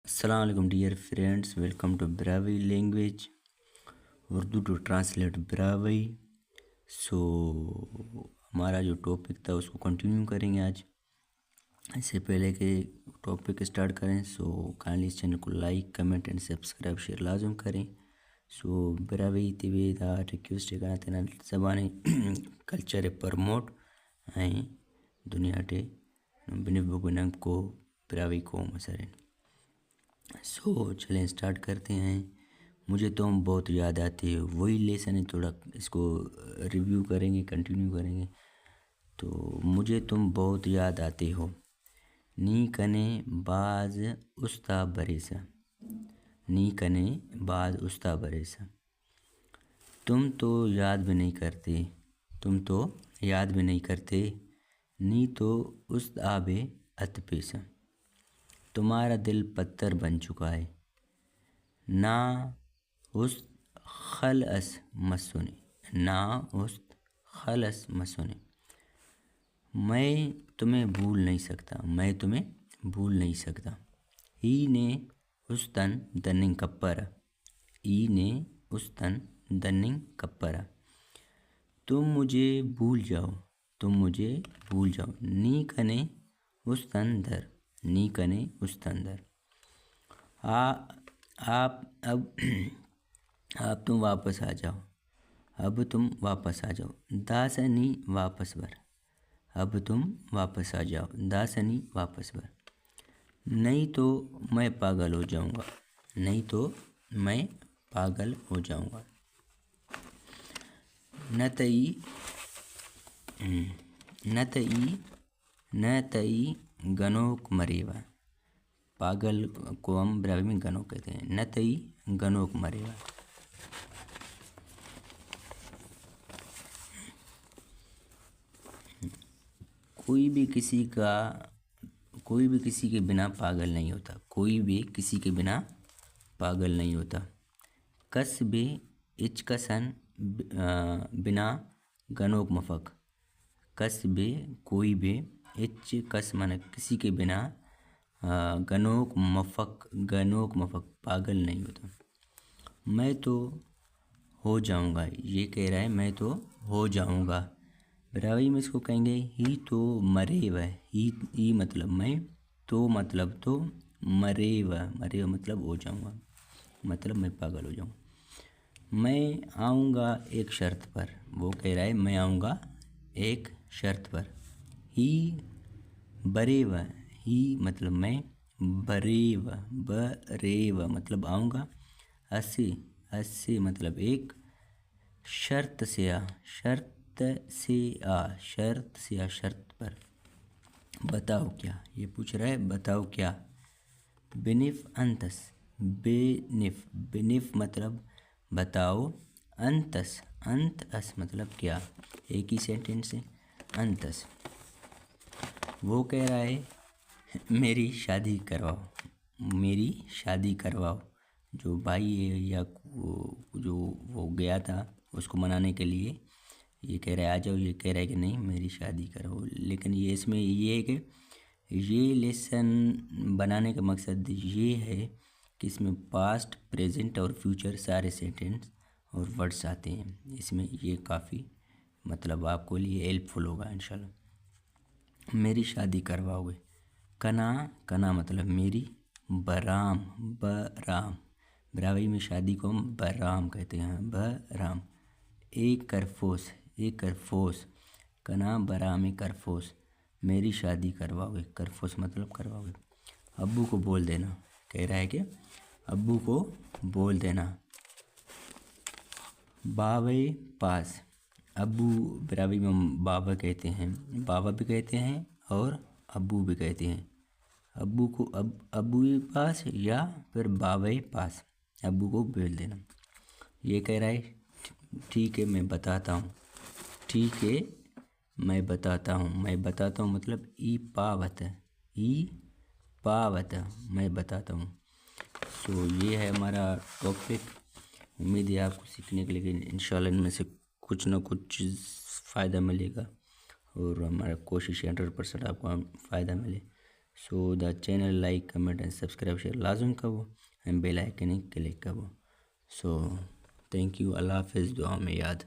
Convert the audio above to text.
Assalamualaikum dear friends, welcome to Bravi language, Urdu to translate Brahui. So हमारा जो topic था उसको कंटिन्यू करेंगे आज। इससे पहले कि टॉपिक स्टार्ट करें काइंडली इस चैनल को like comment and subscribe share लाजम करें। ब्रावी तिवे दा रिक्वेस्ट करना तेना ज़बानी कल्चर प्रमोट ऐं दुनिया टे बिनिफ बुगनंग को ब्रावी को मसरें। चलें स्टार्ट करते हैं। मुझे तुम बहुत याद आती हो, वही लेसन है, थोड़ा इसको रिव्यू करेंगे, कंटिन्यू करेंगे। तो मुझे तुम बहुत याद आते हो, नी कने बाज उस्ता बरेसा, नी कने बाज उस्ता बरेसा। तुम तो याद भी नहीं करते, तुम तो याद भी नहीं करते, नी तो उस आबे अत पेसा। तुम्हारा दिल पत्थर बन चुका है, ना उस खलस मसुने, ना उस खलस मसुने। मैं तुम्हें भूल नहीं सकता, मैं तुम्हें भूल नहीं सकता। ई ने उस तन दनिंग कप्परा, ई ने उस तन दनिंग कप्परा। तुम मुझे भूल जाओ, तुम मुझे भूल जाओ, नी कने उस तन दर, नी कने उस तंदर। आप अब आप तुम वापस आ जाओ, अब तुम वापस आ जाओ, दासनी वापस बर, अब तुम वापस आ जाओ, दासनी वापस बर। नहीं तो मैं पागल हो जाऊंगा, नहीं तो मैं पागल हो जाऊंगा। न तई गनोक मरेवा, पागल को हम ब्रावी में गनोक कहते हैं। न तई गनोक मरेवा। कोई भी किसी के बिना पागल नहीं होता, कोई भी किसी के बिना पागल नहीं होता। कस बे इचकसन बिना गनोक मफक, कस बे कोई बे, इच कस मन किसी के बिना, गनोक मफक पागल नहीं होता। मैं तो हो जाऊंगा, ये कह रहा है मैं तो हो जाऊंगा। ब्रावी में इसको कहेंगे ही तो मरेवा, ही मतलब मैं, तो मतलब तो, मरेवा मतलब हो जाऊंगा, मतलब मैं पागल हो जाऊंगा। मैं आऊँगा एक शर्त पर, वो कह रहा है मैं आऊँगा एक शर्त पर। ही बरेवा, ही मतलब मैं, बरेवा मतलब आऊँगा। अस्से मतलब एक, शर्त से आ, शर्त पर। बताओ क्या, ये पूछ रहा है बताओ क्या। बिनिफ अंतस, बिनिफ मतलब बताओ, अंतस मतलब क्या, एक ही सेंटेंस है। अंतस वो कह रहा है मेरी शादी करवाओ, मेरी शादी करवाओ। जो भाई है या जो वो गया था उसको मनाने के लिए, ये कह रहा है आ जाओ, ये कह रहा है कि नहीं मेरी शादी करो। लेकिन ये इसमें ये है कि ये लेसन बनाने का मकसद ये है कि इसमें पास्ट प्रेजेंट और फ्यूचर सारे सेंटेंस और वर्ड्स आते हैं इसमें। ये काफ़ी मतलब आपको लिए हेल्पफुल होगा इंशाल्लाह। मेरी शादी करवाओगे, कना मतलब मेरी, बराम ब्रावी में शादी को हम बराम कहते हैं, बराम। एक करफोस, कना बराम करफोस, मेरी शादी करवाओगे, करफोस मतलब करवाओगे। अब्बू को बोल देना, कह रहा है कि अब्बू को बोल देना। बाबे पास, अब्बू ब्रावी में हम बाबा कहते हैं, बाबा भी कहते हैं और अब्बू भी कहते हैं। अब्बू को अब्बू के पास या फिर बाबे पास, अब्बू को बोल देना। ये कह रहा है ठीक है मैं बताता हूँ, ठीक है मैं बताता हूँ मतलब ई पावत मैं बताता हूँ। ये है हमारा टॉपिक। उम्मीद है आपको सीखने के लिए इंशाल्लाह इनमें से कुछ ना कुछ फ़ायदा मिलेगा और हमारा कोशिश 100% आपको फ़ायदा मिले। So the channel like comment and subscribe share लाजम करो एंड बेल आइकन क्लिक करो। So thank you. अल्लाह हाफिज़। दुआ में याद।